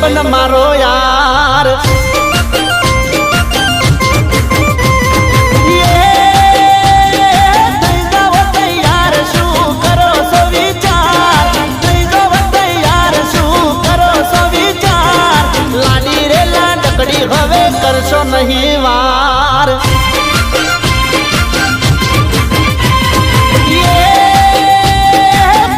ભાઈબંધ મારો યાર હવે કરશો નહીં વાર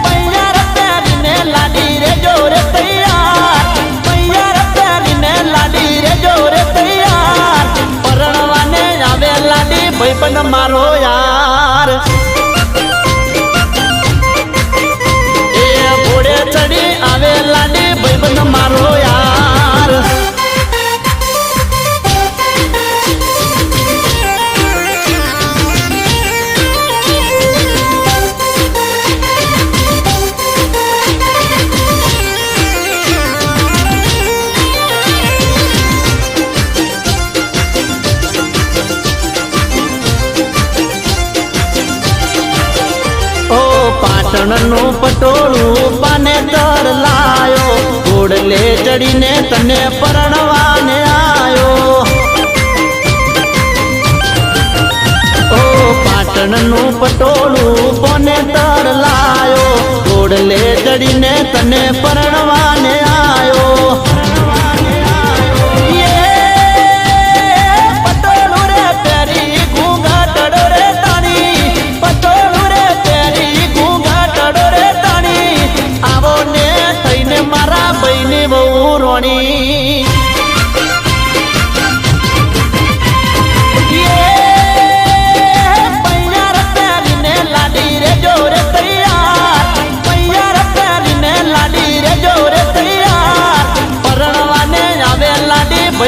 પૈયાર પહેરીને લાડી રે જોરે તૈયાર પૈયાર પહેરીને લાડી રે જોરે તૈયાર પરણવાને આવે લાડી ભાઈબંધ મારો યાર એ ઘોડે ચડી આવે લાડી ભાઈબંધ મારો યાર પાટણનું પટોળું પાને તર લાયો ઘોડલે ચડીને તને પરણવાને આયો ઓ પાટણનું પટોળું પાને તર લાયો ઘોડલે ચડીને તને પરણવાને આયો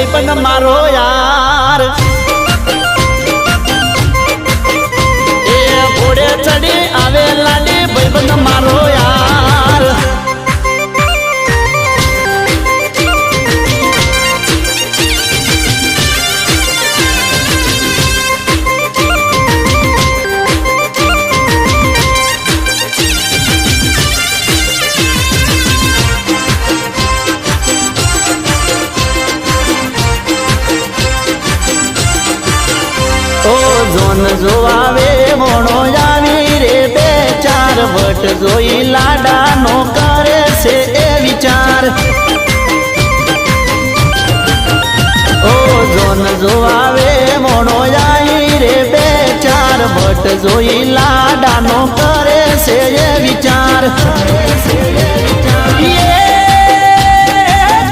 ભાઈબંધ મારો યાર એ ઘોડે ચડી આવે લાડી ભાઈબંધ મારો યાર જોન જોવાવે મોણો આવી રે બે ચાર વટ જોઈ લાડાનો કરે છે એ વિચાર ઓ જોન જોવાવે મોણો આવી રે બે ચાર વટ જોઈ લાડાનો કરે છે એ વિચાર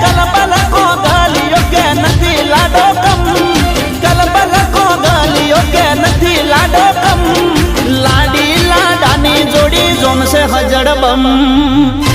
કલપલ કો ગલિયો કે નથી લાડો કમ કલપલ કો ગલિયો કે નથી લાડો કમ લાડી લાડાની જોડી જોમશે હજડ બમ